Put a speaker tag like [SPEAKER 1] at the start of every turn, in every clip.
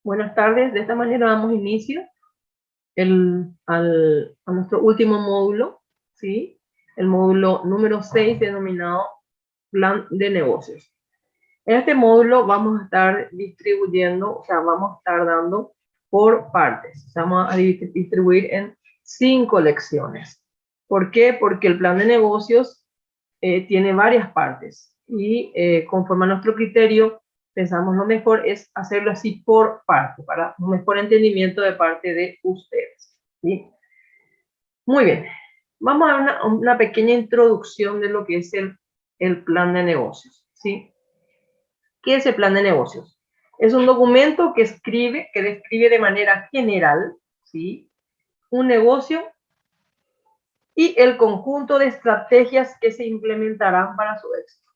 [SPEAKER 1] Buenas tardes, de esta manera damos inicio a nuestro último módulo, ¿sí? El módulo número 6 denominado Plan de Negocios. En este módulo vamos a estar distribuyendo, o sea, vamos a estar dando por partes. Vamos a distribuir en 5 lecciones. ¿Por qué? Porque el plan de negocios tiene varias partes y conforme a nuestro criterio pensamos lo mejor es hacerlo así por parte, para un mejor entendimiento de parte de ustedes, ¿sí? Muy bien, vamos a dar una pequeña introducción de lo que es el plan de negocios, ¿sí? ¿Qué es el plan de negocios? Es un documento que describe de manera general, ¿sí?, un negocio y el conjunto de estrategias que se implementarán para su éxito.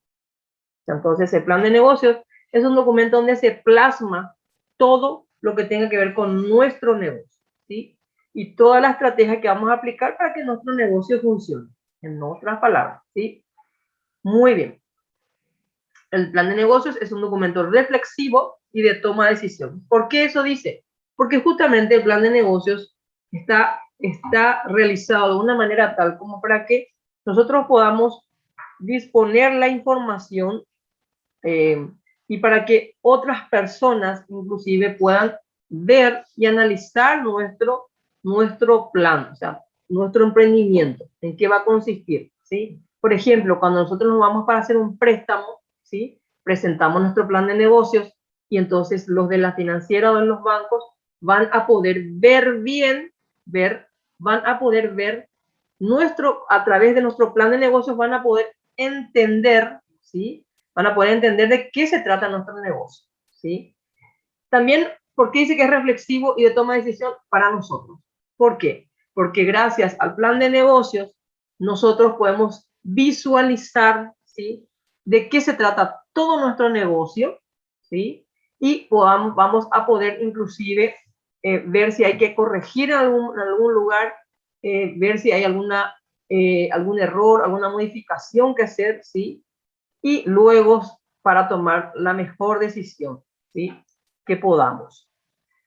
[SPEAKER 1] Entonces, el plan de negocios es un documento donde se plasma todo lo que tenga que ver con nuestro negocio, ¿sí? Y toda la estrategia que vamos a aplicar para que nuestro negocio funcione, en otras palabras, ¿sí? Muy bien. El plan de negocios es un documento reflexivo y de toma de decisión. ¿Por qué eso dice? Porque justamente el plan de negocios está realizado de una manera tal como para que nosotros podamos disponer la información y para que otras personas inclusive puedan ver y analizar nuestro plan, o sea, nuestro emprendimiento, en qué va a consistir, ¿sí? Por ejemplo, cuando nosotros nos vamos para hacer un préstamo, ¿sí?, presentamos nuestro plan de negocios y entonces los de la financiera o de los bancos van a poder ver bien, van a poder ver a través de nuestro plan de negocios van a poder entender, ¿sí?, van a poder entender de qué se trata nuestro negocio, ¿sí? También, ¿por qué dice que es reflexivo y de toma de decisión para nosotros? ¿Por qué? Porque gracias al plan de negocios, nosotros podemos visualizar, ¿sí?, de qué se trata todo nuestro negocio, ¿sí? Y vamos a poder inclusive ver si hay que corregir en algún lugar, ver si hay algún error, alguna modificación que hacer, ¿sí? Y luego para tomar la mejor decisión, ¿sí?, que podamos.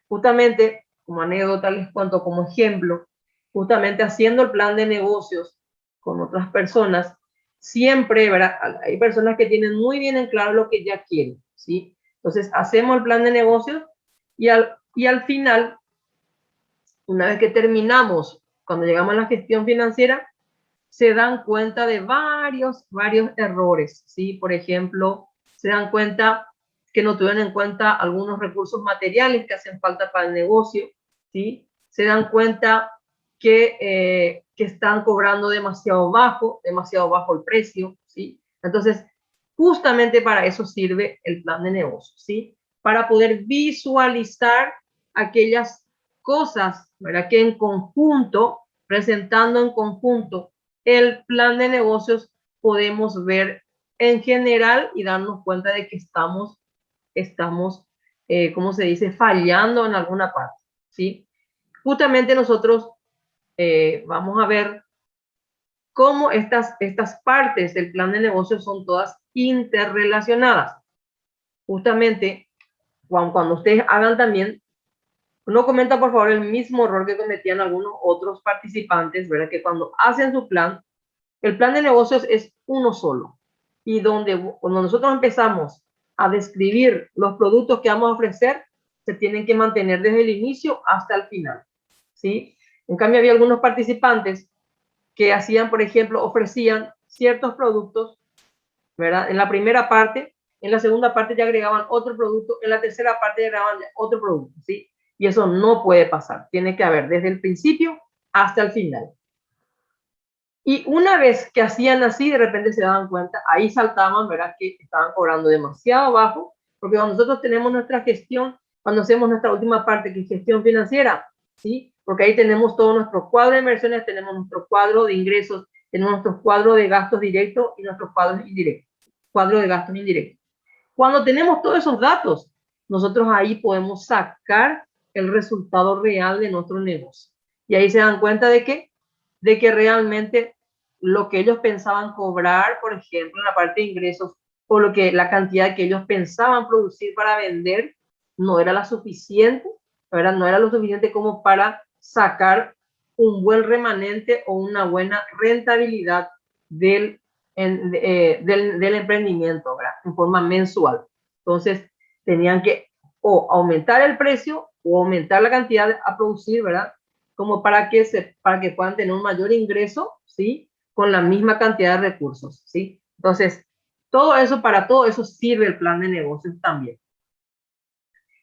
[SPEAKER 1] Justamente, como anécdota les cuento como ejemplo, justamente haciendo el plan de negocios con otras personas, siempre, ¿verdad?, hay personas que tienen muy bien en claro lo que ya quieren, ¿sí? Entonces, hacemos el plan de negocios y al final, una vez que terminamos, cuando llegamos a la gestión financiera, se dan cuenta de varios errores, ¿sí? Por ejemplo, se dan cuenta que no tuvieron en cuenta algunos recursos materiales que hacen falta para el negocio, ¿sí? Se dan cuenta que están cobrando demasiado bajo el precio, ¿sí? Entonces, justamente para eso sirve el plan de negocio, ¿sí? Para poder visualizar aquellas cosas, ¿verdad?, que en conjunto, presentando en conjunto el plan de negocios, podemos ver en general y darnos cuenta de que estamos ¿cómo se dice?, fallando en alguna parte, ¿sí? Justamente nosotros vamos a ver cómo estas partes del plan de negocios son todas interrelacionadas. Justamente, cuando ustedes hagan también, no comenta por favor el mismo error que cometían algunos otros participantes, ¿verdad?, que cuando hacen su plan, el plan de negocios es uno solo. Y cuando nosotros empezamos a describir los productos que vamos a ofrecer, se tienen que mantener desde el inicio hasta el final, ¿sí? En cambio, había algunos participantes que hacían, por ejemplo, ofrecían ciertos productos, ¿verdad?, en la primera parte, en la segunda parte ya agregaban otro producto, en la tercera parte ya agregaban otro producto, ¿sí? Y eso no puede pasar. Tiene que haber desde el principio hasta el final. Y una vez que hacían así, de repente se daban cuenta, ahí saltaban, ¿verdad?, que estaban cobrando demasiado bajo, porque cuando nosotros tenemos nuestra gestión, cuando hacemos nuestra última parte, que es gestión financiera, ¿sí? Porque ahí tenemos todo nuestro cuadro de inversiones, tenemos nuestro cuadro de ingresos, tenemos nuestro cuadro de gastos directos y nuestros cuadros indirectos, cuadro de gastos indirectos. Cuando tenemos todos esos datos, nosotros ahí podemos sacar el resultado real de nuestro negocio. Y ahí se dan cuenta de que realmente lo que ellos pensaban cobrar, por ejemplo, en la parte de ingresos, o la cantidad que ellos pensaban producir para vender, no era la suficiente, ¿verdad? No era lo suficiente como para sacar un buen remanente o una buena rentabilidad del emprendimiento, ¿verdad? En forma mensual. Entonces, tenían que o aumentar el precio o aumentar la cantidad a producir, ¿verdad? Como para que puedan tener un mayor ingreso, ¿sí? Con la misma cantidad de recursos, ¿sí? Entonces, para todo eso sirve el plan de negocios también.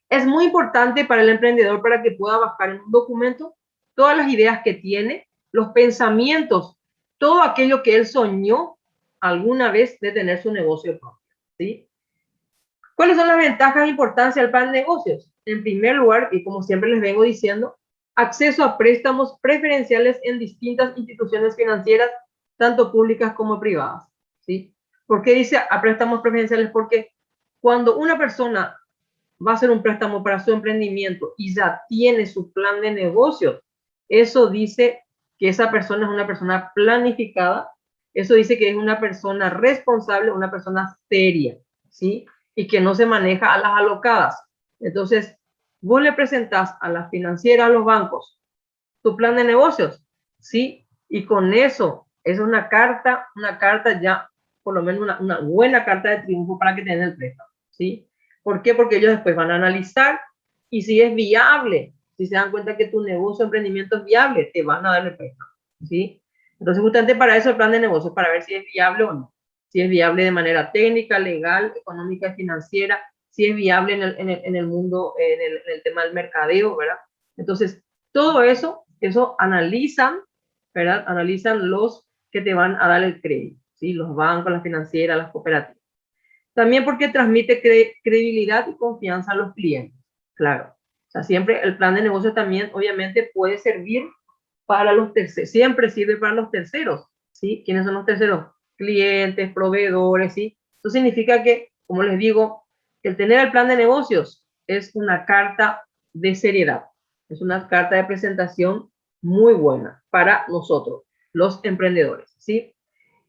[SPEAKER 1] Es muy importante para el emprendedor para que pueda bajar en un documento todas las ideas que tiene, los pensamientos, todo aquello que él soñó alguna vez de tener su negocio propio, ¿sí? ¿Cuáles son las ventajas e importancia del plan de negocios? En primer lugar, y como siempre les vengo diciendo, acceso a préstamos preferenciales en distintas instituciones financieras, tanto públicas como privadas, ¿sí? ¿Por qué dice a préstamos preferenciales? Porque cuando una persona va a hacer un préstamo para su emprendimiento y ya tiene su plan de negocios, eso dice que esa persona es una persona planificada, eso dice que es una persona responsable, una persona seria, ¿sí? Y que no se maneja a las alocadas. Entonces, vos le presentás a la financiera, a los bancos, tu plan de negocios, ¿sí? Y con eso es una carta ya, por lo menos una buena carta de triunfo para que te den el préstamo, ¿sí? ¿Por qué? Porque ellos después van a analizar y si es viable, si se dan cuenta que tu negocio, emprendimiento es viable, te van a dar el préstamo, ¿sí? Entonces, justamente para eso el plan de negocios, para ver si es viable o no. Si es viable de manera técnica, legal, económica y financiera, si es viable en el mundo, en el tema del mercadeo, ¿verdad? Entonces, todo eso analizan, ¿verdad? Analizan los que te van a dar el crédito, ¿sí? Los bancos, las financieras, las cooperativas. También porque transmite credibilidad y confianza a los clientes, claro. O sea, siempre el plan de negocio también, obviamente, puede servir para los terceros, siempre sirve para los terceros, ¿sí? ¿Quiénes son los terceros? Clientes, proveedores, ¿sí? Eso significa que, como les digo, el tener el plan de negocios es una carta de seriedad, es una carta de presentación muy buena para nosotros, los emprendedores, ¿sí?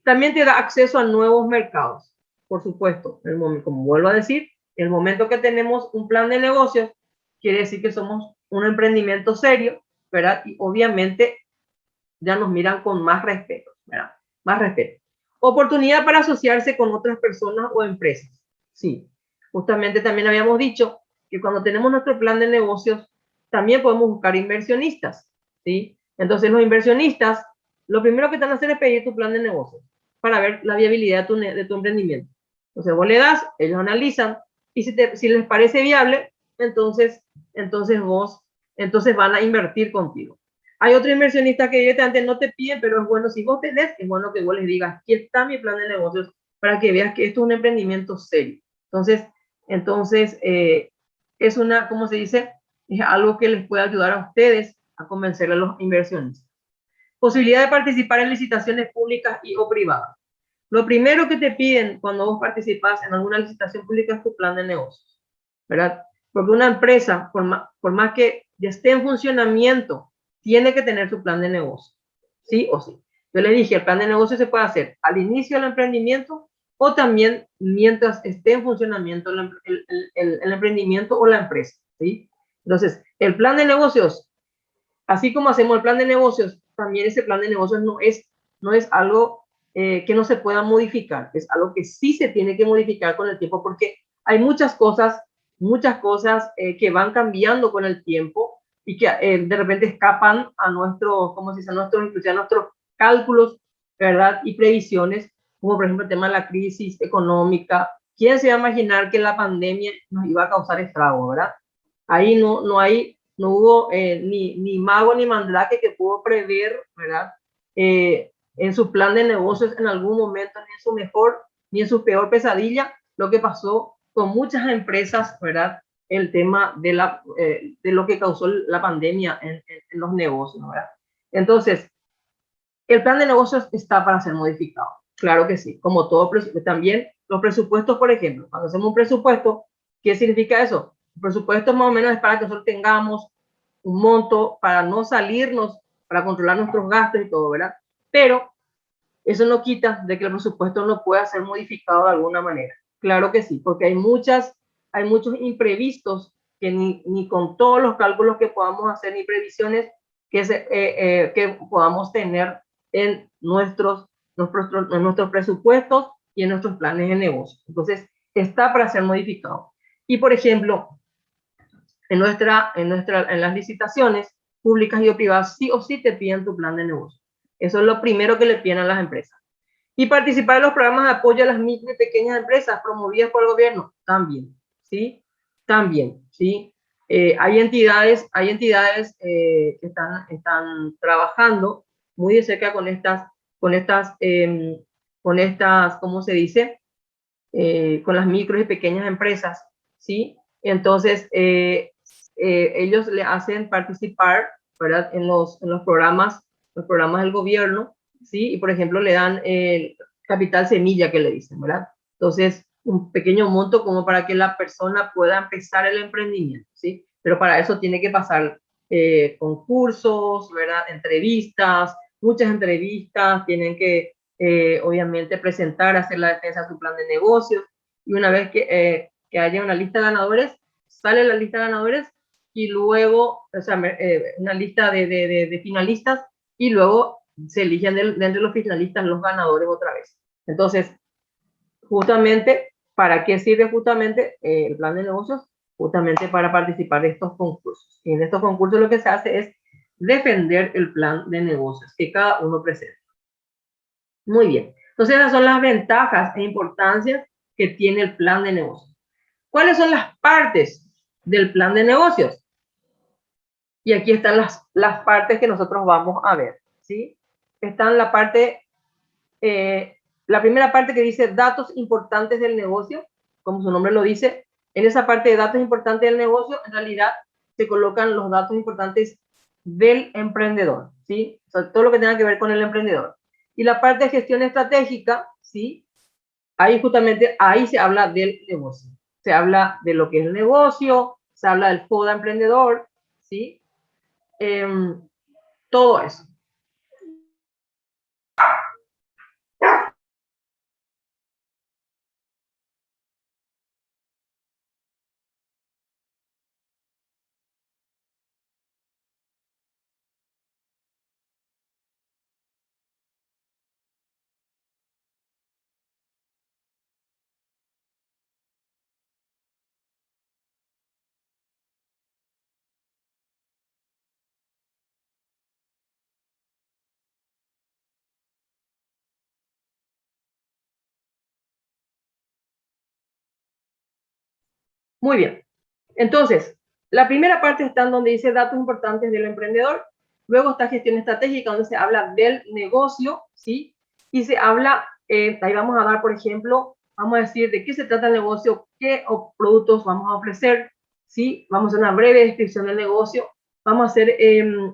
[SPEAKER 1] También te da acceso a nuevos mercados, por supuesto, como vuelvo a decir, el momento que tenemos un plan de negocios, quiere decir que somos un emprendimiento serio, ¿verdad? Y obviamente ya nos miran con más respeto, ¿verdad? Más respeto. Oportunidad para asociarse con otras personas o empresas. Sí, justamente también habíamos dicho que cuando tenemos nuestro plan de negocios, también podemos buscar inversionistas, ¿sí? Entonces los inversionistas, lo primero que te van a hacer es pedir tu plan de negocios para ver la viabilidad de tu emprendimiento. Entonces vos le das, ellos analizan y si les parece viable, entonces van a invertir contigo. Hay otros inversionistas que directamente no te piden, pero es bueno, si vos tenés, es bueno que vos les digas, aquí está mi plan de negocios para que veas que esto es un emprendimiento serio. Entonces es una, ¿cómo se dice? Es algo que les puede ayudar a ustedes a convencer a los inversionistas. Posibilidad de participar en licitaciones públicas y o privadas. Lo primero que te piden cuando vos participas en alguna licitación pública es tu plan de negocios, ¿verdad? Porque una empresa, por más que ya esté en funcionamiento, tiene que tener su plan de negocio, sí o sí. Yo le dije, el plan de negocio se puede hacer al inicio del emprendimiento o también mientras esté en funcionamiento el emprendimiento o la empresa, ¿sí? Entonces, el plan de negocios, así como hacemos el plan de negocios, también ese plan de negocios no es algo que no se pueda modificar, es algo que sí se tiene que modificar con el tiempo porque hay muchas cosas que van cambiando con el tiempo y que de repente escapan a nuestros, ¿cómo se dice? A nuestros cálculos, ¿verdad? Y previsiones, como por ejemplo el tema de la crisis económica. ¿Quién se va a imaginar que la pandemia nos iba a causar estrago, verdad? Ahí no hubo ni mago ni mandrake que pudo prever, ¿verdad? En su plan de negocios en algún momento, ni en su mejor, ni en su peor pesadilla, lo que pasó con muchas empresas, ¿verdad? El tema de lo que causó la pandemia en los negocios, ¿verdad? Entonces, el plan de negocios está para ser modificado. Claro que sí, como todo, también los presupuestos, por ejemplo, cuando hacemos un presupuesto, ¿qué significa eso? El presupuesto más o menos es para que nosotros tengamos un monto para no salirnos, para controlar nuestros gastos y todo, ¿verdad? Pero eso no quita de que el presupuesto no pueda ser modificado de alguna manera. Claro que sí, porque hay muchos imprevistos que ni con todos los cálculos que podamos hacer ni previsiones que podamos tener en nuestros presupuestos y en nuestros planes de negocio. Entonces, está para ser modificado. Y, por ejemplo, en las licitaciones públicas y o privadas, sí o sí te piden tu plan de negocio. Eso es lo primero que le piden a las empresas. Y participar en los programas de apoyo a las micro y pequeñas empresas promovidas por el gobierno, también, ¿sí? También, ¿sí? Hay entidades que están trabajando muy de cerca con estas, ¿cómo se dice? Con las micro y pequeñas empresas, ¿sí? Entonces, ellos le hacen participar, ¿verdad? En los programas del gobierno, ¿sí? Y, por ejemplo, le dan el capital semilla, que le dicen, ¿verdad? Entonces, un pequeño monto como para que la persona pueda empezar el emprendimiento, ¿sí? Pero para eso tiene que pasar concursos, ¿verdad? Entrevistas, muchas entrevistas, tienen que obviamente presentar, hacer la defensa de su plan de negocios, y una vez que haya una lista de ganadores, sale la lista de ganadores y luego, o sea, una lista de finalistas, y luego se eligen de entre los finalistas los ganadores otra vez. Entonces, justamente, ¿para qué sirve justamente el plan de negocios? Justamente para participar de estos concursos. Y en estos concursos lo que se hace es defender el plan de negocios que cada uno presenta. Muy bien. Entonces, esas son las ventajas e importancias que tiene el plan de negocios. ¿Cuáles son las partes del plan de negocios? Y aquí están las partes que nosotros vamos a ver, ¿sí? Están la primera parte que dice datos importantes del negocio, como su nombre lo dice. En esa parte de datos importantes del negocio, en realidad se colocan los datos importantes del emprendedor, ¿sí? O sea, todo lo que tenga que ver con el emprendedor. Y la parte de gestión estratégica, ¿sí? Ahí se habla del negocio. Se habla de lo que es el negocio, se habla del FODA emprendedor, ¿sí? Todo eso. Muy bien. Entonces, la primera parte está en donde dice datos importantes del emprendedor. Luego está gestión estratégica, donde se habla del negocio, ¿sí? Y se habla, ahí vamos a dar, por ejemplo, vamos a decir de qué se trata el negocio, qué productos vamos a ofrecer, ¿sí? Vamos a hacer una breve descripción del negocio. Vamos a hacer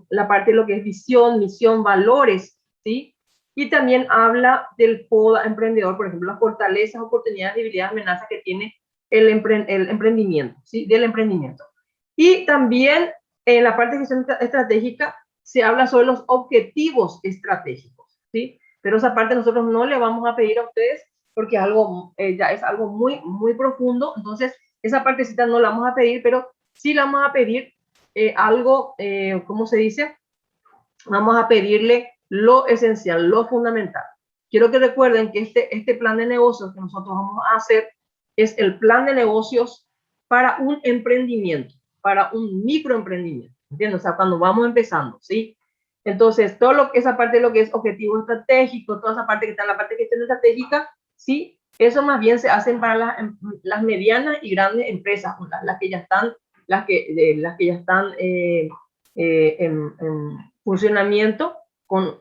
[SPEAKER 1] la parte de lo que es visión, misión, valores, ¿sí? Y también habla del FODA emprendedor, por ejemplo, las fortalezas, oportunidades, debilidades, amenazas que tiene el emprendimiento, ¿sí? Del emprendimiento. Y también en la parte de gestión estratégica se habla sobre los objetivos estratégicos, ¿sí? Pero esa parte nosotros no le vamos a pedir a ustedes porque ya es algo muy, muy profundo. Entonces, esa partecita no la vamos a pedir, pero sí la vamos a pedir algo, ¿cómo se dice? Vamos a pedirle lo esencial, lo fundamental. Quiero que recuerden que este plan de negocios que nosotros vamos a hacer es el plan de negocios para un emprendimiento, para un microemprendimiento, ¿entiendes? O sea, cuando vamos empezando, ¿sí? Entonces, esa parte de lo que es objetivo estratégico, toda esa parte que está en la parte de gestión estratégica, ¿sí? Eso más bien se hacen para las medianas y grandes empresas, las que ya están, en funcionamiento con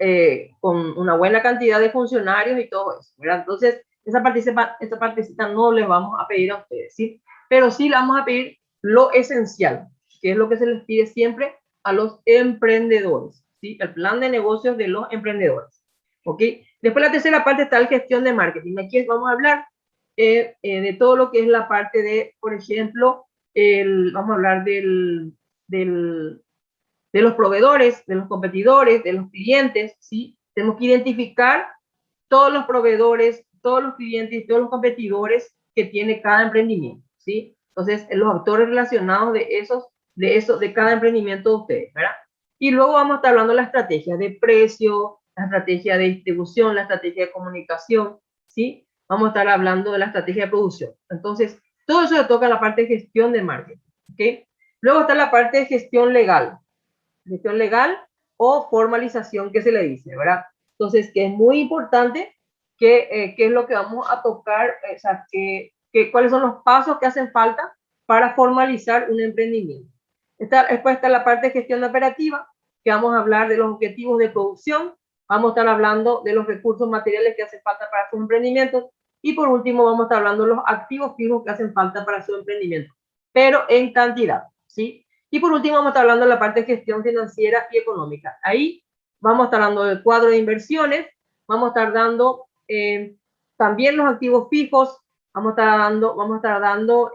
[SPEAKER 1] una buena cantidad de funcionarios y todo eso, ¿verdad? Entonces, esa partecita no les vamos a pedir a ustedes, ¿sí? Pero sí le vamos a pedir lo esencial, que es lo que se les pide siempre a los emprendedores, ¿sí? El plan de negocios de los emprendedores, ¿ok? Después la tercera parte está la gestión de marketing. Aquí vamos a hablar de todo lo que es la parte de, por ejemplo, vamos a hablar de los proveedores, de los competidores, de los clientes, ¿sí? Tenemos que identificar todos los proveedores, todos los clientes, todos los competidores que tiene cada emprendimiento, ¿sí? Entonces, los actores relacionados de cada emprendimiento de ustedes, ¿verdad? Y luego vamos a estar hablando de la estrategia de precio, la estrategia de distribución, la estrategia de comunicación, ¿sí? Vamos a estar hablando de la estrategia de producción. Entonces, todo eso le toca a la parte de gestión de marketing, ¿ok? Luego está la parte de gestión legal o formalización que se le dice, ¿verdad? Entonces, que es muy importante qué es lo que vamos a tocar, o sea, cuáles son los pasos que hacen falta para formalizar un emprendimiento. Después está la parte de gestión operativa, que vamos a hablar de los objetivos de producción, vamos a estar hablando de los recursos materiales que hacen falta para sus emprendimientos, y por último vamos a estar hablando de los activos fijos que hacen falta para su emprendimiento, pero en cantidad, ¿sí? Y por último vamos a estar hablando de la parte de gestión financiera y económica. Ahí vamos a estar hablando del cuadro de inversiones, vamos a estar dando también los activos fijos, vamos a estar dando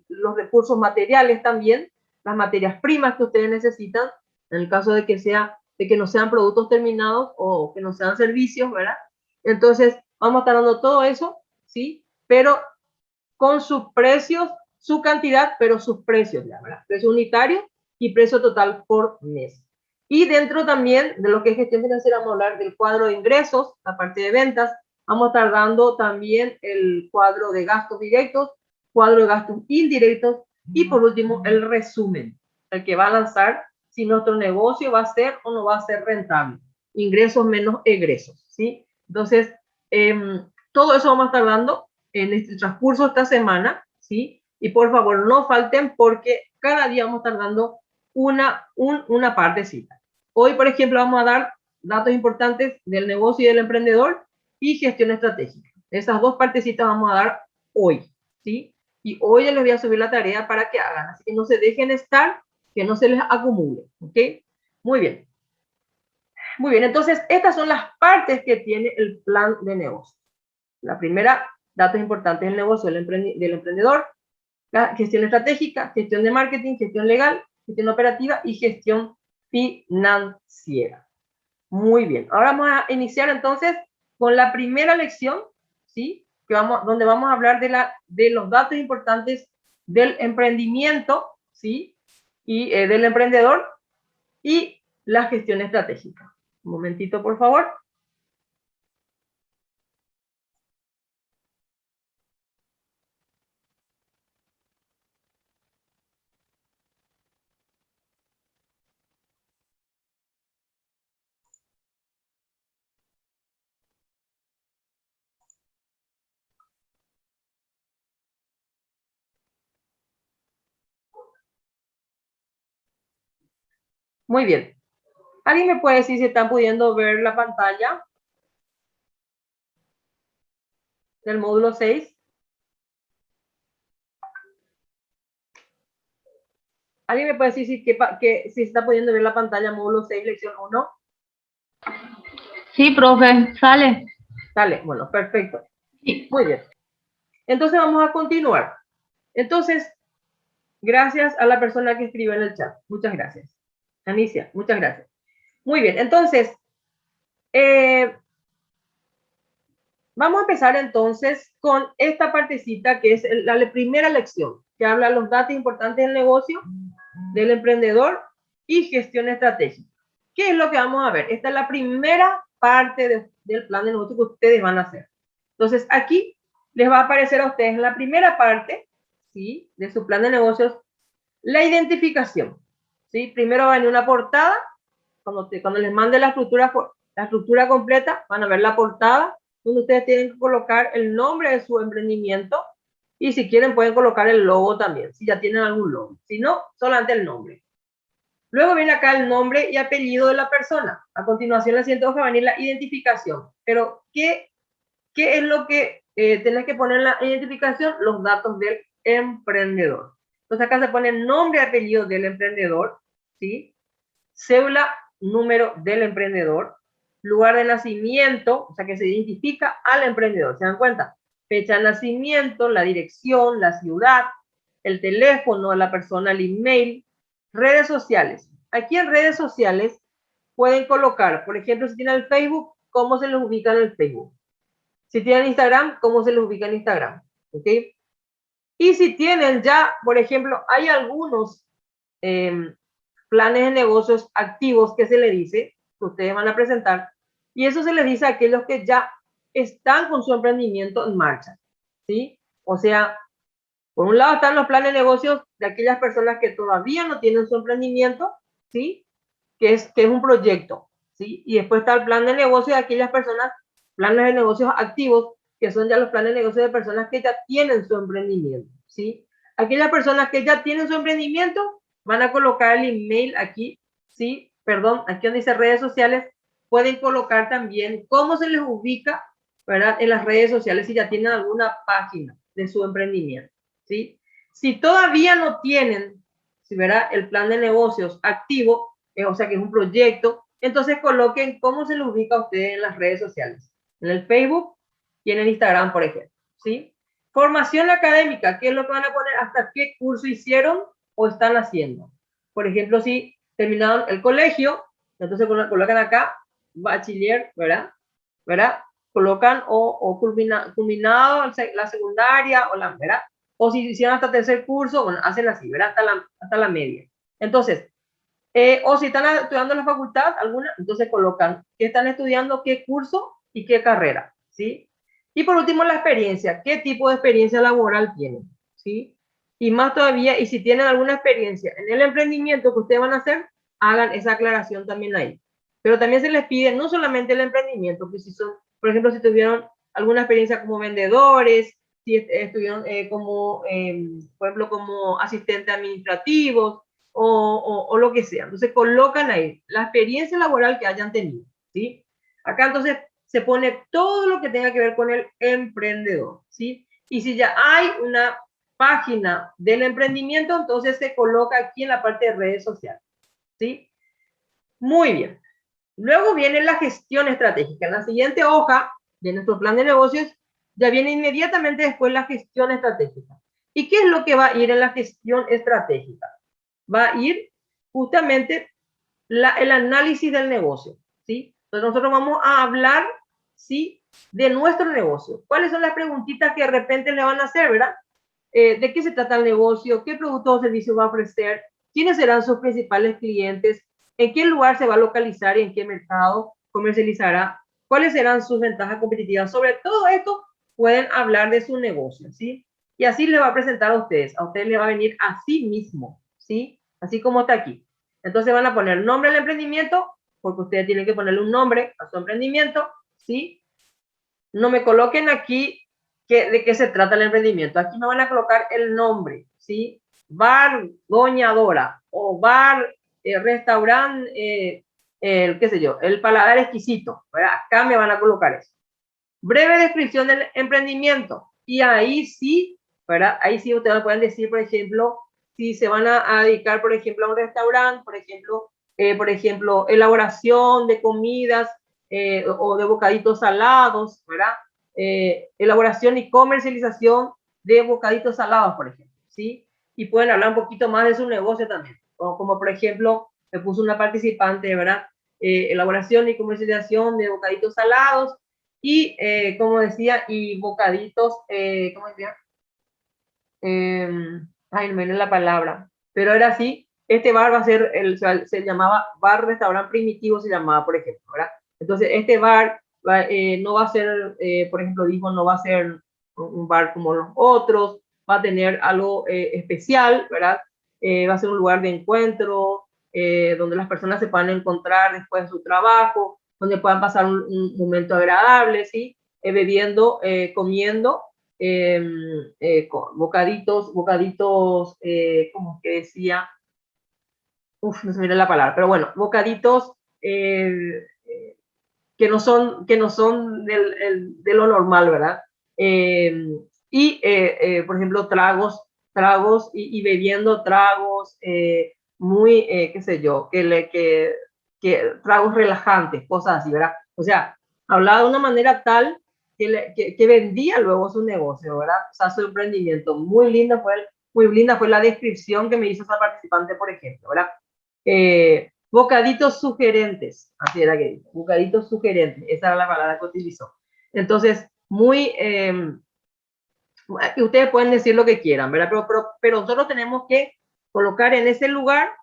[SPEAKER 1] los recursos materiales también, las materias primas que ustedes necesitan, en el caso de que no sean productos terminados o que no sean servicios, ¿verdad? Entonces, vamos a estar dando todo eso, ¿sí? Pero con sus precios, su cantidad, pero sus precios, ¿verdad? Precio unitario y precio total por mes. Y dentro también de lo que es gestión financiera, vamos a hablar del cuadro de ingresos, la parte de ventas, vamos a estar dando también el cuadro de gastos directos, cuadro de gastos indirectos y por último el resumen, el que va a lanzar si nuestro negocio va a ser o no va a ser rentable, ingresos menos egresos, ¿sí? Entonces, todo eso vamos a estar dando en este transcurso de esta semana, ¿sí? Y por favor, no falten porque cada día vamos a estar dando una partecita. Hoy, por ejemplo, vamos a dar datos importantes del negocio y del emprendedor y gestión estratégica. Esas dos partecitas vamos a dar hoy, ¿sí? Y hoy les voy a subir la tarea para que hagan, así que no se dejen estar, que no se les acumule, ¿ok? Muy bien. Muy bien, entonces estas son las partes que tiene el plan de negocio. La primera, datos importantes del negocio del emprendedor, la gestión estratégica, gestión de marketing, gestión legal, gestión operativa y gestión financiera. Muy bien, ahora vamos a iniciar entonces con la primera lección, ¿sí? Donde vamos a hablar de los datos importantes del emprendimiento, ¿sí? Y del emprendedor y la gestión estratégica. Un momentito, por favor. Muy bien. ¿Alguien me puede decir si están pudiendo ver la pantalla del módulo 6? ¿Alguien me puede decir si se está pudiendo ver la pantalla módulo 6, lección 1?
[SPEAKER 2] Sí, profe, sale.
[SPEAKER 1] Dale, bueno, perfecto. Muy bien. Entonces vamos a continuar. Entonces, gracias a la persona que escribió en el chat. Muchas gracias. Anicia, muchas gracias. Muy bien, entonces, vamos a empezar entonces con esta partecita que es la primera lección, que habla de los datos importantes del negocio, del emprendedor y gestión estratégica. ¿Qué es lo que vamos a ver? Esta es la primera parte del plan de negocio que ustedes van a hacer. Entonces, aquí les va a aparecer a ustedes en la primera parte, ¿sí? De su plan de negocios, la identificación, ¿sí? Primero va en una portada, cuando les mande la estructura completa, van a ver la portada, donde ustedes tienen que colocar el nombre de su emprendimiento y si quieren pueden colocar el logo también, si ya tienen algún logo. Si no, solamente el nombre. Luego viene acá el nombre y apellido de la persona. A continuación, la siguiente hoja va a venir la identificación. Pero, ¿qué es lo que tenés que poner en la identificación? Los datos del emprendedor. Entonces acá se pone el nombre y apellido del emprendedor, ¿sí? Cédula, número del emprendedor, lugar de nacimiento, o sea que se identifica al emprendedor. ¿Se dan cuenta? Fecha de nacimiento, la dirección, la ciudad, el teléfono de la persona, el email, redes sociales. Aquí en redes sociales pueden colocar, por ejemplo, si tienen el Facebook, cómo se les ubica en el Facebook. Si tienen Instagram, cómo se les ubica en Instagram. ¿Ok? Y si tienen ya, por ejemplo, hay algunos planes de negocios activos que se le dice, que ustedes van a presentar, y eso se les dice a aquellos que ya están con su emprendimiento en marcha, ¿sí? O sea, por un lado están los planes de negocios de aquellas personas que todavía no tienen su emprendimiento, ¿sí? Que es un proyecto, ¿sí? Y después está el plan de negocio de aquellas personas, planes de negocios activos, que son ya los planes de negocio de personas que ya tienen su emprendimiento, ¿sí? Aquellas personas que ya tienen su emprendimiento van a colocar el email aquí, ¿sí? Perdón, aquí donde dice redes sociales, pueden colocar también cómo se les ubica, ¿verdad? En las redes sociales si ya tienen alguna página de su emprendimiento, ¿sí? Si todavía no tienen, si verá, el plan de negocios activo, o sea que es un proyecto, entonces coloquen cómo se les ubica a ustedes en las redes sociales, en el Facebook y en el Instagram, por ejemplo, ¿sí? Formación académica, ¿qué es lo que van a poner? ¿Hasta qué curso hicieron o están haciendo? Por ejemplo, si terminaron el colegio, entonces colocan acá bachiller, ¿verdad? ¿Verdad? Colocan o culminado la secundaria o la, ¿verdad? O si hicieron hasta tercer curso, bueno, hacen así, ¿verdad? Hasta la media. Entonces, o si están estudiando en la facultad, alguna, entonces colocan qué están estudiando, qué curso y qué carrera, ¿sí? Y por último, la experiencia, qué tipo de experiencia laboral tienen, ¿sí? Y más todavía, y si tienen alguna experiencia en el emprendimiento que ustedes van a hacer, hagan esa aclaración también ahí. Pero también se les pide no solamente el emprendimiento, que si son, por ejemplo, si tuvieron alguna experiencia como vendedores, si estuvieron por ejemplo, como asistentes administrativos, o lo que sea. Entonces colocan ahí la experiencia laboral que hayan tenido, ¿sí? Acá entonces se pone todo lo que tenga que ver con el emprendedor, ¿sí? Y si ya hay una página del emprendimiento, entonces se coloca aquí en la parte de redes sociales, ¿sí? Muy bien. Luego viene la gestión estratégica. En la siguiente hoja de nuestro plan de negocios ya viene inmediatamente después la gestión estratégica. ¿Y qué es lo que va a ir en la gestión estratégica? Va a ir justamente el análisis del negocio, ¿sí? Entonces nosotros vamos a hablar, ¿sí? De nuestro negocio. ¿Cuáles son las preguntitas que de repente le van a hacer, verdad? ¿De qué se trata el negocio? ¿Qué productos o servicios va a ofrecer? ¿Quiénes serán sus principales clientes? ¿En qué lugar se va a localizar y en qué mercado comercializará? ¿Cuáles serán sus ventajas competitivas? Sobre todo esto pueden hablar de su negocio, ¿sí? Y así le va a presentar a ustedes. A ustedes le va a venir así mismo, ¿sí? Así como está aquí. Entonces van a poner nombre al emprendimiento, porque ustedes tienen que ponerle un nombre a su emprendimiento, ¿sí? No me coloquen aquí de qué se trata el emprendimiento. Aquí me van a colocar el nombre, ¿sí? Bar Doña Dora o bar, restaurante, qué sé yo, el paladar exquisito, ¿verdad? Acá me van a colocar eso. Breve descripción del emprendimiento. Y ahí sí, ¿verdad? Ahí sí ustedes pueden decir, por ejemplo, si se van a dedicar, por ejemplo, a un restaurante, por ejemplo, elaboración de comidas o de bocaditos salados, ¿verdad? Elaboración y comercialización de bocaditos salados, por ejemplo, ¿sí? Y pueden hablar un poquito más de su negocio también. Como por ejemplo, me puso una participante, ¿verdad? Elaboración y comercialización de bocaditos salados y, como decía, y bocaditos, ¿cómo decía? Ay, no me viene la palabra, pero era así. Este bar va a ser, se llamaba bar restaurante primitivo, se llamaba, por ejemplo, ¿verdad? Entonces, este bar no va a ser, por ejemplo, dijo, no va a ser un bar como los otros, va a tener algo especial, ¿verdad? Va a ser un lugar de encuentro, donde las personas se puedan encontrar después de su trabajo, donde puedan pasar un momento agradable, ¿sí? Bebiendo, comiendo bocaditos, como que decía, no se me viene la palabra, pero bueno, bocaditos que no son de lo normal, ¿verdad? Por ejemplo, tragos y bebiendo tragos muy, qué sé yo, que tragos relajantes, cosas así, ¿verdad? O sea, hablaba de una manera tal que vendía luego su negocio, ¿verdad? O sea, su emprendimiento. Muy linda fue la descripción que me hizo esa participante, por ejemplo, ¿verdad? Bocaditos sugerentes, así era que dijo, bocaditos sugerentes, esa era la palabra que utilizó. Entonces, Y ustedes pueden decir lo que quieran, ¿verdad? Pero nosotros tenemos que colocar en ese lugar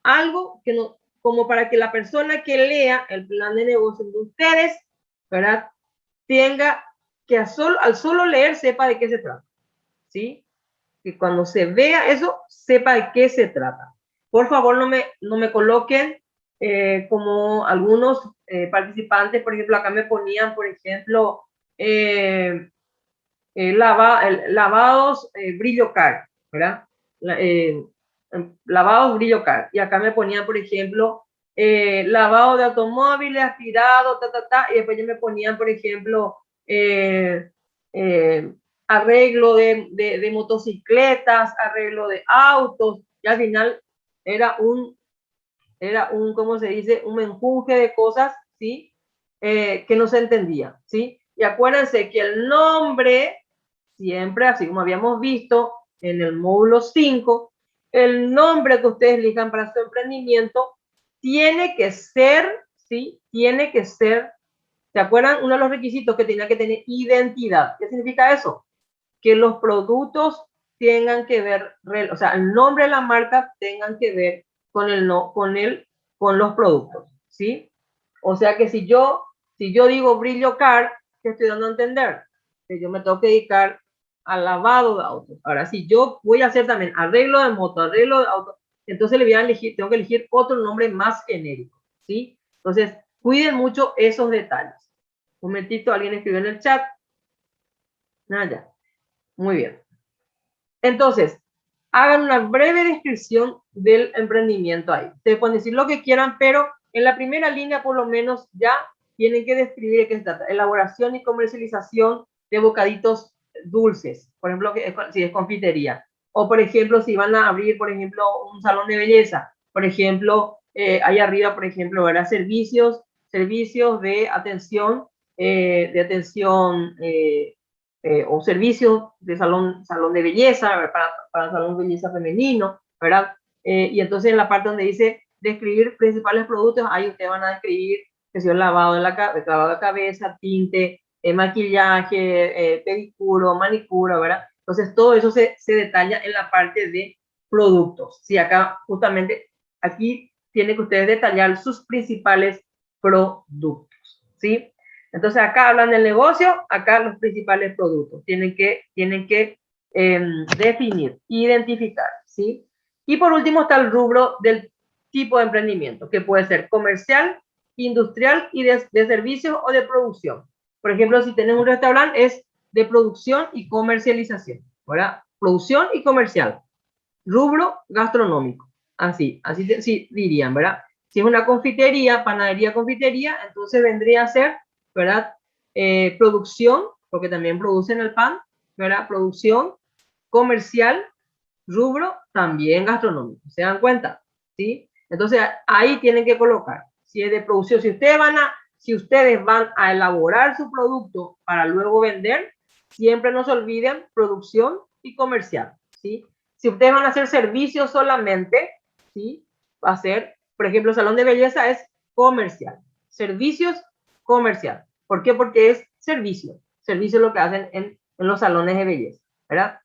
[SPEAKER 1] algo que no, como para que la persona que lea el plan de negocio de ustedes, ¿verdad? Tenga que al solo leer sepa de qué se trata, ¿sí? Que cuando se vea eso, sepa de qué se trata. Por favor, no me coloquen como algunos participantes, por ejemplo, acá me ponían, por ejemplo, lavados Brillo Car, ¿verdad? Lavados Brillo Car. Y acá me ponían, por ejemplo, lavado de automóviles, aspirado, y después ya me ponían, por ejemplo, arreglo de motocicletas, arreglo de autos, y al final era un, ¿cómo se dice? Un menjunje de cosas, ¿sí? Que no se entendía, ¿sí? Y acuérdense que el nombre, siempre, así como habíamos visto en el módulo 5, el nombre que ustedes elijan para su emprendimiento tiene que ser, ¿sí? Tiene que ser, ¿se acuerdan? Uno de los requisitos que tenía que tener identidad. ¿Qué significa eso? Que los productos tengan que ver, o sea, el nombre de la marca tengan que ver con con los productos, ¿sí? O sea que si yo digo Brillo Car, ¿qué estoy dando a entender? Que yo me tengo que dedicar al lavado de autos. Ahora, si yo voy a hacer también arreglo de moto, arreglo de auto, entonces le voy a elegir, tengo que elegir otro nombre más genérico, ¿sí? Entonces, cuiden mucho esos detalles. Un momentito, alguien escribió en el chat. Ya. Muy bien. Entonces, hagan una breve descripción del emprendimiento ahí. Ustedes pueden decir lo que quieran, pero en la primera línea por lo menos ya tienen que describir de qué se trata. Elaboración y comercialización de bocaditos dulces, por ejemplo, si es confitería. O, por ejemplo, si van a abrir, por ejemplo, un salón de belleza. Por ejemplo, ahí arriba, por ejemplo, habrá servicios de atención, o servicios de salón de belleza, para salón de belleza femenino, ¿verdad? Y entonces en la parte donde dice describir principales productos, ahí ustedes van a describir que sea lavado de cabeza, tinte, maquillaje, pedicuro, manicura, ¿verdad? Entonces todo eso se detalla en la parte de productos. Sí, acá justamente, aquí tienen que ustedes detallar sus principales productos, ¿sí? Entonces acá hablan del negocio, acá los principales productos. Tienen que definir, identificar, ¿sí? Y por último está el rubro del tipo de emprendimiento, que puede ser comercial, industrial y de servicios o de producción. Por ejemplo, si tenés un restaurante, es de producción y comercialización, ¿verdad? Producción y comercial. Rubro gastronómico. Así dirían, ¿verdad? Si es una confitería, panadería, confitería, entonces vendría a ser, ¿verdad? Producción, porque también producen el pan, ¿verdad? Producción comercial, rubro también gastronómico. ¿Se dan cuenta? ¿Sí? Entonces ahí tienen que colocar. Si es de producción, si ustedes van a elaborar su producto para luego vender, siempre no se olviden producción y comercial, ¿sí? Si ustedes van a hacer servicios solamente, ¿sí? Va a ser, por ejemplo, salón de belleza es comercial. Servicios, comercial. ¿Por qué? Porque es servicio. Servicio es lo que hacen en los salones de belleza, ¿verdad?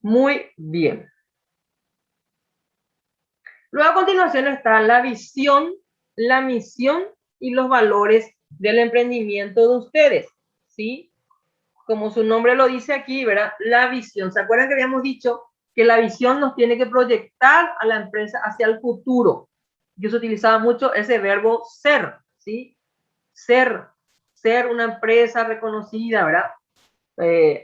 [SPEAKER 1] Muy bien. Luego a continuación está la visión, la misión y los valores del emprendimiento de ustedes, ¿sí? Como su nombre lo dice aquí, ¿verdad? La visión. ¿Se acuerdan que habíamos dicho que la visión nos tiene que proyectar a la empresa hacia el futuro? Yo se utilizaba mucho ese verbo ser, ¿sí? Ser una empresa reconocida, ¿verdad?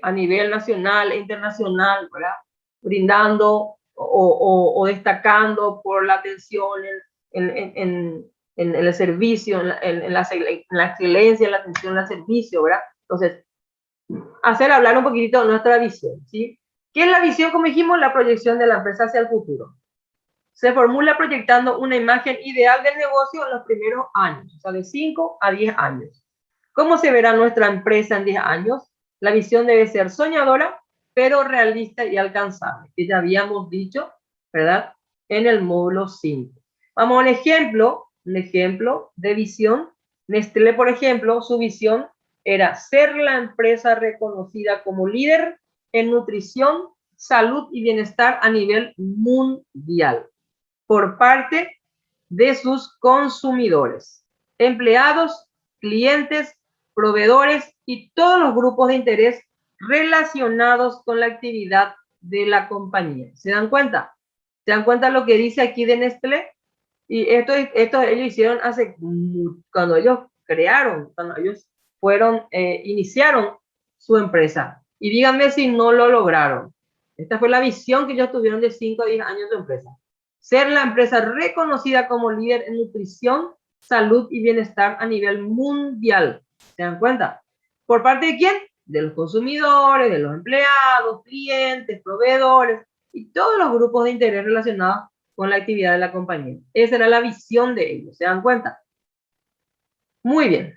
[SPEAKER 1] A nivel nacional e internacional, ¿verdad? Brindando o destacando por la atención en el servicio, en la excelencia, en la atención al servicio, ¿verdad? Entonces, hacer hablar un poquitito de nuestra visión, ¿sí? ¿Qué es la visión? Como dijimos, la proyección de la empresa hacia el futuro. Se formula proyectando una imagen ideal del negocio en los primeros años, o sea, de 5 a 10 años. ¿Cómo se verá nuestra empresa en 10 años? La visión debe ser soñadora, pero realista y alcanzable, que ya habíamos dicho, ¿verdad? En el módulo 5. Vamos a un ejemplo de visión. Nestlé, por ejemplo, su visión era ser la empresa reconocida como líder en nutrición, salud y bienestar a nivel mundial por parte de sus consumidores, empleados, clientes, proveedores y todos los grupos de interés relacionados con la actividad de la compañía. ¿Se dan cuenta? ¿Se dan cuenta lo que dice aquí de Nestlé? Y esto ellos hicieron cuando ellos crearon, cuando ellos iniciaron su empresa. Y díganme si no lo lograron. Esta fue la visión que ellos tuvieron de 5 a 10 años de empresa. Ser la empresa reconocida como líder en nutrición, salud y bienestar a nivel mundial. ¿Se dan cuenta? ¿Por parte de quién? De los consumidores, de los empleados, clientes, proveedores y todos los grupos de interés relacionados con la actividad de la compañía. Esa era la visión de ellos. ¿Se dan cuenta? Muy bien.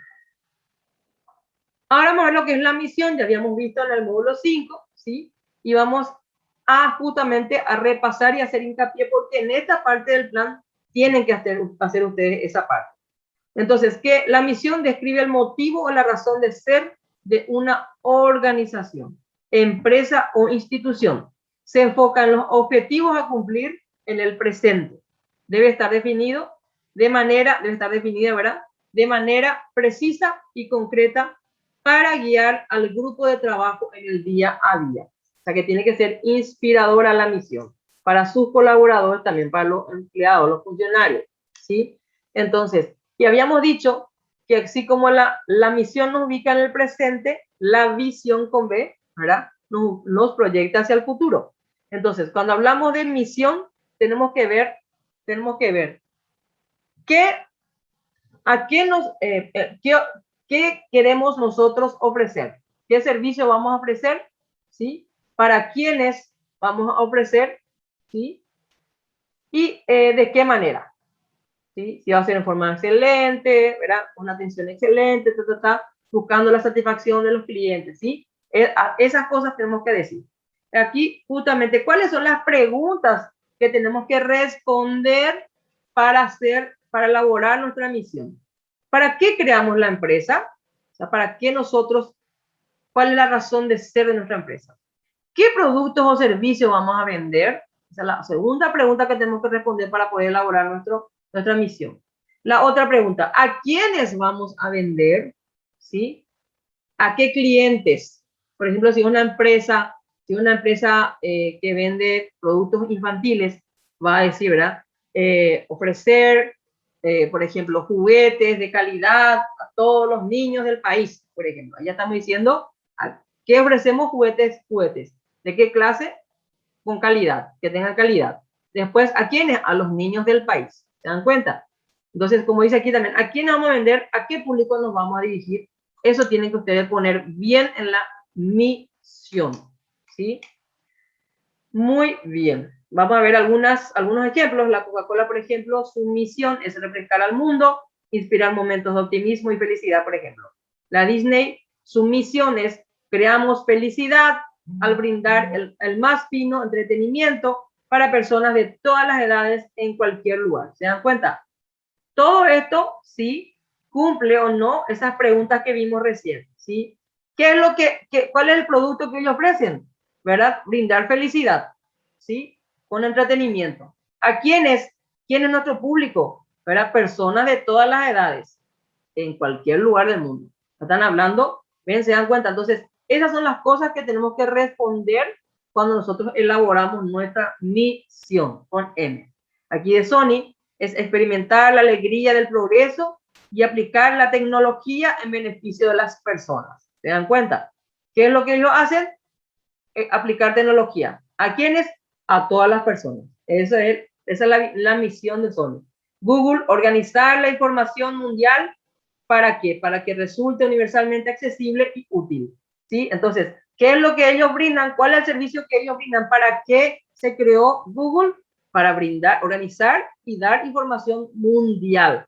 [SPEAKER 1] Ahora vamos a ver lo que es la misión. Ya habíamos visto en el módulo 5, ¿sí? Y vamos justamente a repasar y hacer hincapié porque en esta parte del plan tienen que hacer ustedes esa parte. Entonces, que la misión describe el motivo o la razón de ser de una organización, empresa o institución. Se enfoca en los objetivos a cumplir en el presente. Debe estar definida, ¿verdad? De manera precisa y concreta para guiar al grupo de trabajo en el día a día. O sea, que tiene que ser inspiradora la misión para sus colaboradores, también para los empleados, los funcionarios, ¿sí? Entonces, y habíamos dicho que así como la misión nos ubica en el presente, la visión con B, ¿verdad? Nos proyecta hacia el futuro. Entonces, cuando hablamos de misión, tenemos que ver qué queremos nosotros ofrecer, qué servicio vamos a ofrecer, ¿sí? Para quiénes vamos a ofrecer, ¿sí? Y de qué manera, ¿sí? Si va a ser en forma excelente, ¿verdad? Una atención excelente, buscando la satisfacción de los clientes, ¿sí? Esas cosas tenemos que decir. Aquí, justamente, ¿cuáles son las preguntas que tenemos que responder para elaborar nuestra misión? ¿Para qué creamos la empresa? O sea, ¿para qué nosotros? ¿Cuál es la razón de ser de nuestra empresa? ¿Qué productos o servicios vamos a vender? Esa es la segunda pregunta que tenemos que responder para poder elaborar nuestra misión. La otra pregunta, ¿a quiénes vamos a vender? ¿Sí? ¿A qué clientes? Por ejemplo, si una empresa que vende productos infantiles va a decir, ¿verdad? Ofrecer, por ejemplo, juguetes de calidad a todos los niños del país, por ejemplo. Ya estamos diciendo, ¿a qué ofrecemos juguetes? ¿De qué clase? Con calidad, que tengan calidad. Después, ¿a quiénes? A los niños del país. ¿Se dan cuenta? Entonces, como dice aquí también, ¿a quién vamos a vender? ¿A qué público nos vamos a dirigir? Eso tienen que ustedes poner bien en la misión. ¿Sí? Muy bien. Vamos a ver algunos ejemplos. La Coca-Cola, por ejemplo, su misión es refrescar al mundo, inspirar momentos de optimismo y felicidad, por ejemplo. La Disney, su misión es creamos felicidad al brindar el más fino entretenimiento para personas de todas las edades en cualquier lugar. ¿Se dan cuenta? Todo esto, sí, cumple o no esas preguntas que vimos recién, ¿sí? ¿Cuál es el producto que ellos ofrecen? ¿Verdad? Brindar felicidad, ¿sí? Con entretenimiento. ¿A quiénes? ¿Quién es nuestro público? ¿Verdad? Personas de todas las edades, en cualquier lugar del mundo. ¿Están hablando? ¿Ven? ¿Se dan cuenta? Entonces, esas son las cosas que tenemos que responder cuando nosotros elaboramos nuestra misión con M. Aquí de Sony es experimentar la alegría del progreso y aplicar la tecnología en beneficio de las personas. ¿Se dan cuenta? ¿Qué es lo que ellos hacen? Aplicar tecnología. ¿A quiénes? A todas las personas. Esa es la misión de Sony. Google, organizar la información mundial. ¿Para qué? Para que resulte universalmente accesible y útil. ¿Sí? Entonces, ¿qué es lo que ellos brindan? ¿Cuál es el servicio que ellos brindan? ¿Para qué se creó Google? Para brindar, organizar y dar información mundial,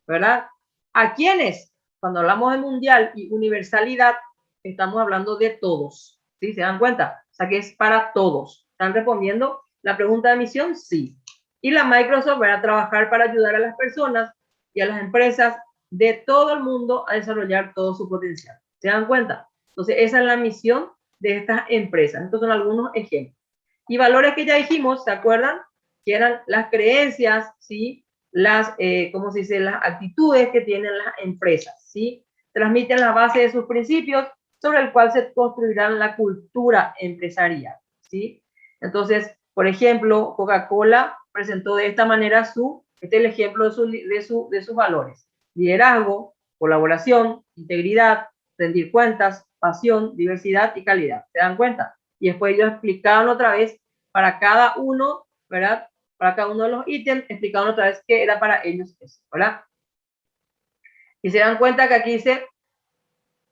[SPEAKER 1] ¿verdad? ¿A quiénes? Cuando hablamos de mundial y universalidad, estamos hablando de todos, ¿sí? ¿Se dan cuenta? O sea, que es para todos. ¿Están respondiendo la pregunta de misión? Sí. Y la Microsoft va a trabajar para ayudar a las personas y a las empresas de todo el mundo a desarrollar todo su potencial. ¿Se dan cuenta? Entonces, esa es la misión de estas empresas. Estos son algunos ejemplos. Y valores que ya dijimos, ¿se acuerdan? Que eran las creencias, ¿sí? Las, ¿cómo se dice? Las actitudes que tienen las empresas, ¿sí? Transmiten la base de sus principios sobre el cual se construirán la cultura empresarial, ¿sí? Entonces, por ejemplo, Coca-Cola presentó de esta manera este es el ejemplo de sus valores: liderazgo, colaboración, integridad, rendir cuentas, pasión, diversidad y calidad. ¿Se dan cuenta? Y después ellos explicaban otra vez para cada uno, ¿verdad? Para cada uno de los ítems, explicaban otra vez qué era para ellos eso, ¿verdad? Y se dan cuenta que aquí dice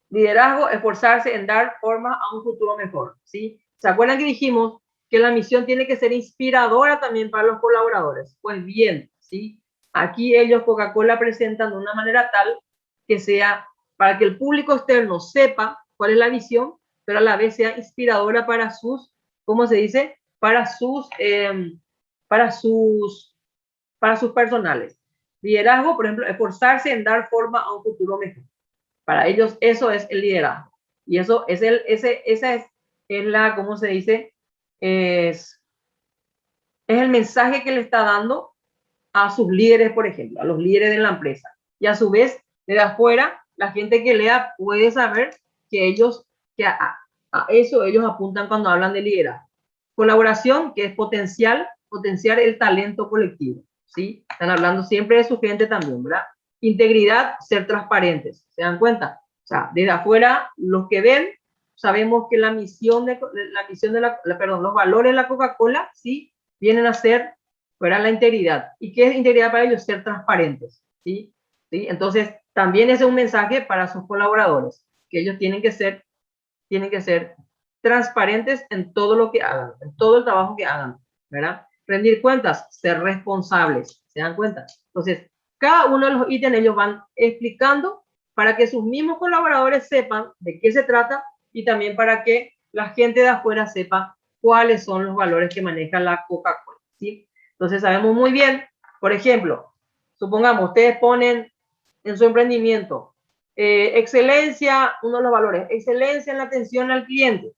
[SPEAKER 1] liderazgo, esforzarse en dar forma a un futuro mejor, ¿sí? ¿Se acuerdan que dijimos que la misión tiene que ser inspiradora también para los colaboradores? Pues bien, ¿sí? Aquí ellos, Coca-Cola, presentan de una manera tal que sea para que el público externo sepa cuál es la visión, pero a la vez sea inspiradora para sus, ¿cómo se dice? Para sus personales. Liderazgo, por ejemplo, esforzarse en dar forma a un futuro mejor. Para ellos eso es el liderazgo. Y eso es esa es la, ¿cómo se dice? Es el mensaje que le está dando a sus líderes, por ejemplo, a los líderes de la empresa. Y a su vez, desde afuera, la gente que lea puede saber que ellos, que a eso ellos apuntan cuando hablan de liderazgo. Colaboración, que es potenciar el talento colectivo, ¿sí? Están hablando siempre de su gente también, ¿verdad? Integridad, ser transparentes, ¿se dan cuenta? O sea, desde afuera, los que ven, sabemos que la misión de los valores de la Coca-Cola, ¿sí? Vienen a ser, fuera la integridad. ¿Y qué es integridad para ellos? Ser transparentes, ¿sí? ¿Sí? Entonces, también es un mensaje para sus colaboradores, que ellos tienen que ser transparentes en todo lo que hagan, en todo el trabajo que hagan, ¿verdad? Rendir cuentas, ser responsables, ¿se dan cuenta? Entonces, cada uno de los ítems ellos van explicando para que sus mismos colaboradores sepan de qué se trata y también para que la gente de afuera sepa cuáles son los valores que maneja la Coca-Cola, ¿sí? Entonces, sabemos muy bien, por ejemplo, supongamos, ustedes ponen en su emprendimiento excelencia, uno de los valores, excelencia en la atención al cliente,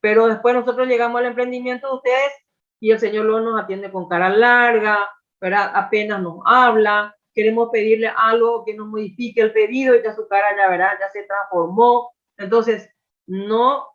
[SPEAKER 1] pero después nosotros llegamos al emprendimiento de ustedes y el señor luego nos atiende con cara larga, ¿verdad? Apenas nos habla, queremos pedirle algo que nos modifique el pedido y ya su cara ya, ¿verdad? Ya se transformó. Entonces, no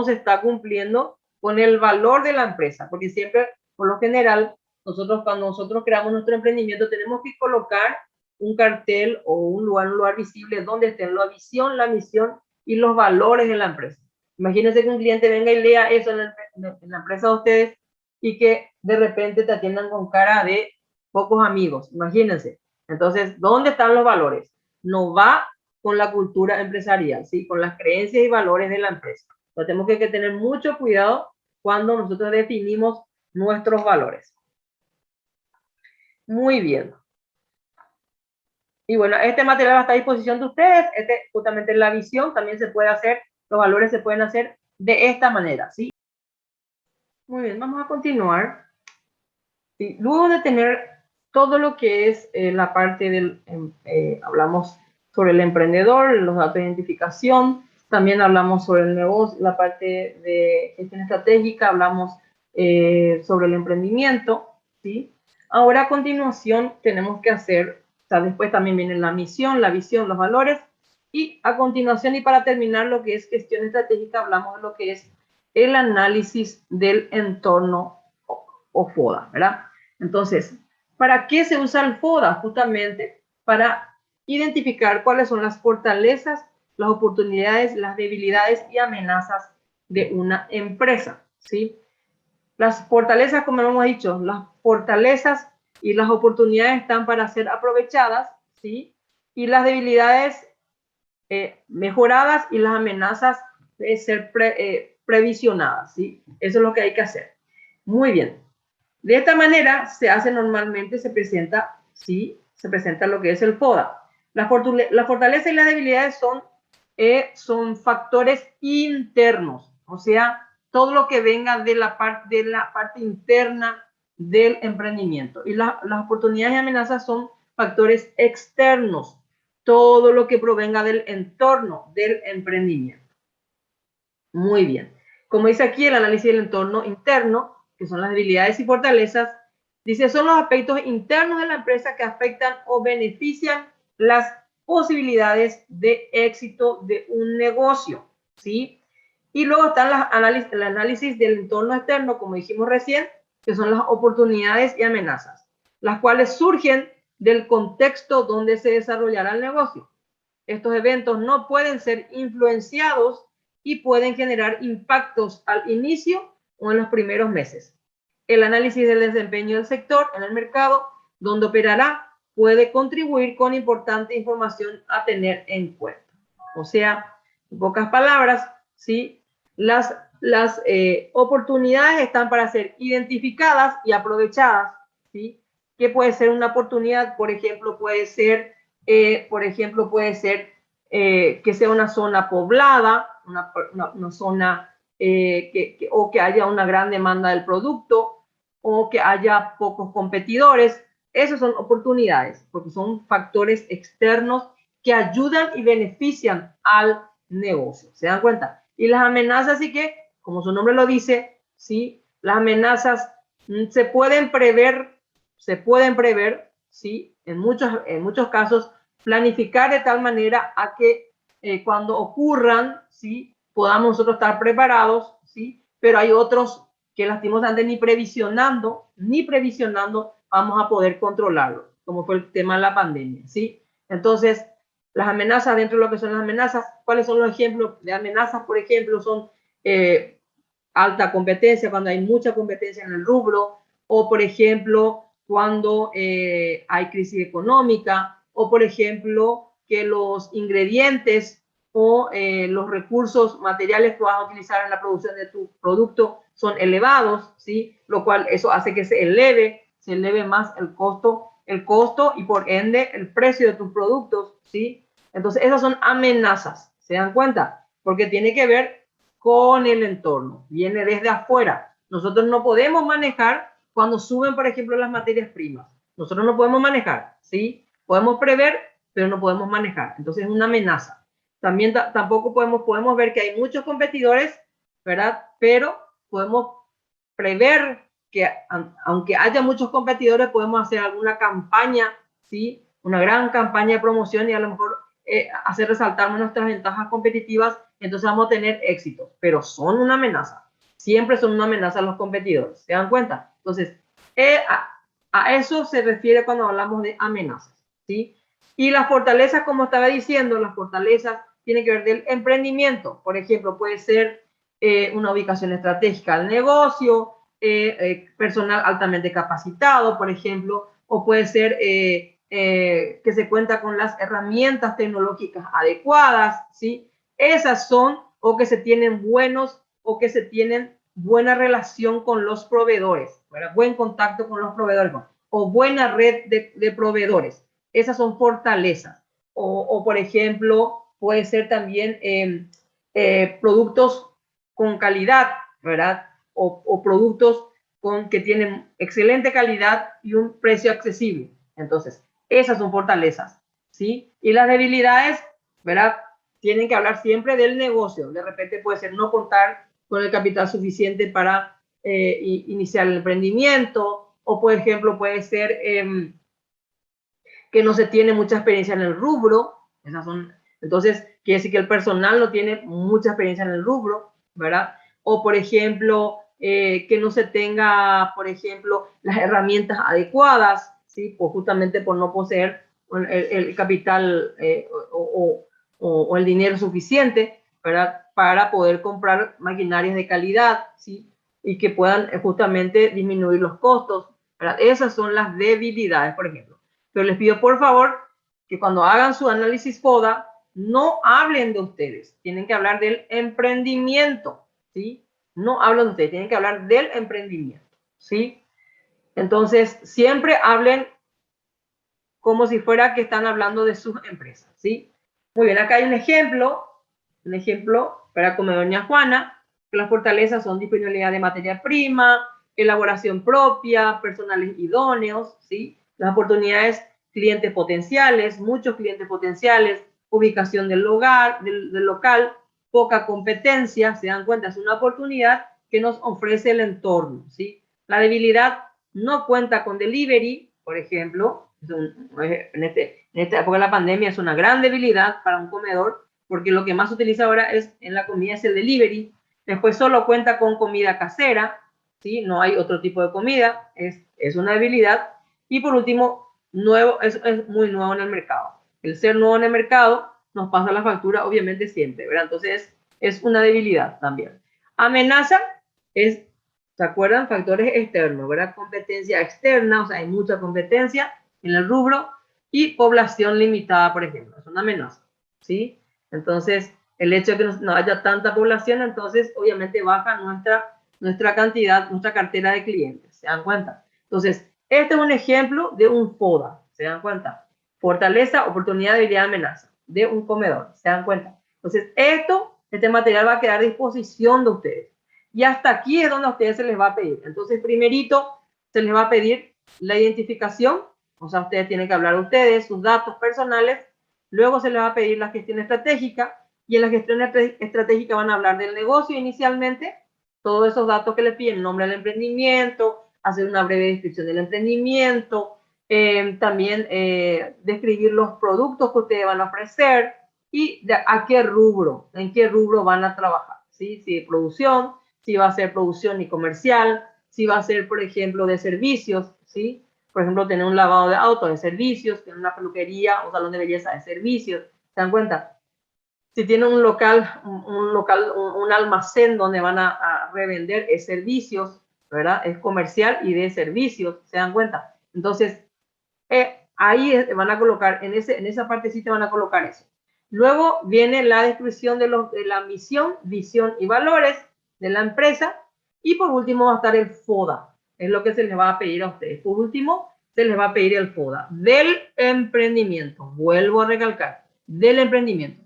[SPEAKER 1] se está cumpliendo con el valor de la empresa, porque siempre, por lo general, cuando nosotros creamos nuestro emprendimiento, tenemos que colocar un cartel o un lugar visible donde estén la visión, la misión y los valores de la empresa. Imagínense que un cliente venga y lea eso en la empresa de ustedes y que de repente te atiendan con cara de pocos amigos. Imagínense. Entonces, ¿dónde están los valores? No va con la cultura empresarial, ¿sí? Con las creencias y valores de la empresa. Entonces, tenemos que tener mucho cuidado cuando nosotros definimos nuestros valores. Muy bien. Y bueno, este material va a estar a disposición de ustedes. Justamente la visión también se puede hacer, los valores se pueden hacer de esta manera, ¿sí? Muy bien, vamos a continuar. Sí, luego de tener todo lo que es la parte del, hablamos sobre el emprendedor, los datos de identificación, también hablamos sobre el negocio, la parte de gestión estratégica, hablamos sobre el emprendimiento, ¿sí? Ahora a continuación tenemos que hacer, o sea, después también viene la misión, la visión, los valores, y a continuación y para terminar lo que es gestión estratégica, hablamos de lo que es el análisis del entorno o FODA, ¿verdad? Entonces, ¿para qué se usa el FODA? Justamente para identificar cuáles son las fortalezas, las oportunidades, las debilidades y amenazas de una empresa, ¿sí? Las fortalezas, como hemos dicho, las fortalezas y las oportunidades están para ser aprovechadas, ¿sí? Y las debilidades mejoradas y las amenazas de ser previsionadas, ¿sí? Eso es lo que hay que hacer. Muy bien. De esta manera se hace normalmente, se presenta lo que es el FODA. La fortaleza y las debilidades son factores internos, o sea, todo lo que venga de la parte interna del emprendimiento. Y las oportunidades y amenazas son factores externos, todo lo que provenga del entorno del emprendimiento. Muy bien. Como dice aquí, el análisis del entorno interno, que son las debilidades y fortalezas, dice, son los aspectos internos de la empresa que afectan o benefician las posibilidades de éxito de un negocio, ¿sí? Y luego están el análisis del entorno externo, como dijimos recién, que son las oportunidades y amenazas, las cuales surgen del contexto donde se desarrollará el negocio. Estos eventos no pueden ser influenciados y pueden generar impactos al inicio o en los primeros meses. El análisis del desempeño del sector en el mercado donde operará puede contribuir con importante información a tener en cuenta. O sea, en pocas palabras, ¿sí? Las oportunidades están para ser identificadas y aprovechadas, ¿sí? ¿Qué puede ser una oportunidad? Por ejemplo, puede ser que sea una zona poblada, una zona o que haya una gran demanda del producto, o que haya pocos competidores. Esas son oportunidades, porque son factores externos que ayudan y benefician al negocio. ¿Se dan cuenta? Y las amenazas, sí que, como su nombre lo dice, ¿sí? Las amenazas se pueden prever, ¿sí? En muchos casos, planificar de tal manera a que cuando ocurran, ¿sí? Podamos nosotros estar preparados, ¿sí? Pero hay otros que lastimosamente ni previsionando vamos a poder controlarlo, como fue el tema de la pandemia, ¿sí? Entonces, las amenazas, dentro de lo que son las amenazas, ¿cuáles son los ejemplos de amenazas? Por ejemplo, son alta competencia, cuando hay mucha competencia en el rubro, o por ejemplo, cuando hay crisis económica, o por ejemplo, que los ingredientes o los recursos materiales que vas a utilizar en la producción de tu producto son elevados, ¿sí? Lo cual eso hace que se eleve más el costo y por ende el precio de tus productos, ¿sí? Entonces esas son amenazas, ¿se dan cuenta? Porque tiene que ver con el entorno, viene desde afuera. Nosotros no podemos manejar cuando suben, por ejemplo, las materias primas. Nosotros no podemos manejar, ¿sí? Podemos prever, pero no podemos manejar. Entonces es una amenaza. También tampoco podemos ver que hay muchos competidores, ¿verdad? Pero podemos prever que aunque haya muchos competidores, podemos hacer alguna campaña, ¿sí? Una gran campaña de promoción y a lo mejor hacer resaltar nuestras ventajas competitivas, entonces vamos a tener éxito, pero son una amenaza. Siempre son una amenaza los competidores, ¿se dan cuenta? Entonces, a eso se refiere cuando hablamos de amenazas, ¿sí? Y las fortalezas, como estaba diciendo, las fortalezas tienen que ver del emprendimiento. Por ejemplo, puede ser una ubicación estratégica al negocio, personal altamente capacitado, por ejemplo, o puede ser que se cuenta con las herramientas tecnológicas adecuadas, ¿sí? Esas son, o que se tienen buena relación con los proveedores, ¿verdad? Buen contacto con los proveedores, o buena red de proveedores. Esas son fortalezas. O por ejemplo, puede ser también productos con calidad, ¿verdad? O productos que tienen excelente calidad y un precio accesible. Entonces, esas son fortalezas, ¿sí? Y las debilidades, ¿verdad? Tienen que hablar siempre del negocio. De repente puede ser no contar con el capital suficiente para iniciar el emprendimiento, o por ejemplo puede ser que no se tiene mucha experiencia en el rubro. Entonces, quiere decir que el personal no tiene mucha experiencia en el rubro, ¿verdad? O, por ejemplo, que no se tenga, por ejemplo, las herramientas adecuadas, ¿sí? Pues justamente por no poseer el capital o el dinero suficiente, ¿verdad? Para poder comprar maquinarias de calidad, ¿sí? Y que puedan justamente disminuir los costos, ¿verdad? Esas son las debilidades, por ejemplo. Pero les pido por favor que cuando hagan su análisis FODA no hablen de ustedes, tienen que hablar del emprendimiento, ¿sí? No hablan de ustedes, tienen que hablar del emprendimiento, ¿sí? Entonces, siempre hablen como si fuera que están hablando de sus empresas, ¿sí? Muy bien, acá hay un ejemplo para como doña Juana, que las fortalezas son disponibilidad de materia prima, elaboración propia, personales idóneos, ¿sí? Las oportunidades, clientes potenciales, muchos clientes potenciales, ubicación del local, poca competencia, se dan cuenta, es una oportunidad que nos ofrece el entorno, ¿sí? La debilidad no cuenta con delivery, por ejemplo, en esta época de la pandemia es una gran debilidad para un comedor, porque lo que más se utiliza ahora es en la comida es el delivery. Después solo cuenta con comida casera, ¿sí? No hay otro tipo de comida, es una debilidad. Y por último, nuevo, es muy nuevo en el mercado. El ser nuevo en el mercado nos pasa la factura, obviamente, siempre, ¿verdad? Entonces, es una debilidad también. Amenaza es, ¿se acuerdan? Factores externos, ¿verdad? Competencia externa, o sea, hay mucha competencia en el rubro, y población limitada, por ejemplo, es una amenaza, ¿sí? Entonces, el hecho de que no haya tanta población, entonces, obviamente, baja nuestra cantidad, nuestra cartera de clientes, ¿se dan cuenta? Entonces, este es un ejemplo de un FODA, ¿se dan cuenta? Fortaleza, oportunidad, debilidad, amenaza, de un comedor, ¿se dan cuenta? Entonces, este material va a quedar a disposición de ustedes. Y hasta aquí es donde a ustedes se les va a pedir. Entonces, primerito, se les va a pedir la identificación, o sea, ustedes tienen que hablar ustedes, sus datos personales, luego se les va a pedir la gestión estratégica, y en la gestión estratégica van a hablar del negocio inicialmente, todos esos datos que les piden, nombre del emprendimiento, hacer una breve descripción del emprendimiento, también describir los productos que ustedes van a ofrecer y a qué rubro, en qué rubro van a trabajar, ¿sí? Si de producción, si va a ser producción y comercial, si va a ser, por ejemplo, de servicios, ¿sí? Por ejemplo, tener un lavado de autos de servicios, tener una peluquería o salón de belleza de servicios, ¿se dan cuenta? Si tienen un local, un almacén donde van a revender servicios, ¿verdad? Es comercial y de servicios, ¿se dan cuenta? Entonces, ahí van a colocar, en esa partecita van a colocar eso. Luego viene la descripción de la misión, visión y valores de la empresa. Y por último va a estar el FODA. Es lo que se les va a pedir a ustedes. Por último, se les va a pedir el FODA del emprendimiento. Vuelvo a recalcar, del emprendimiento.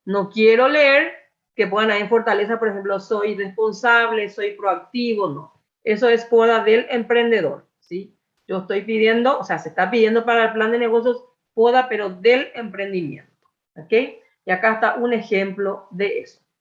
[SPEAKER 1] No quiero leer que puedan ahí en Fortaleza, por ejemplo, soy responsable, soy proactivo, no. Eso es FODA del emprendedor, ¿sí? Yo estoy pidiendo, o sea, se está pidiendo para el plan de negocios FODA, pero del emprendimiento, ¿ok? Y acá está un ejemplo de eso.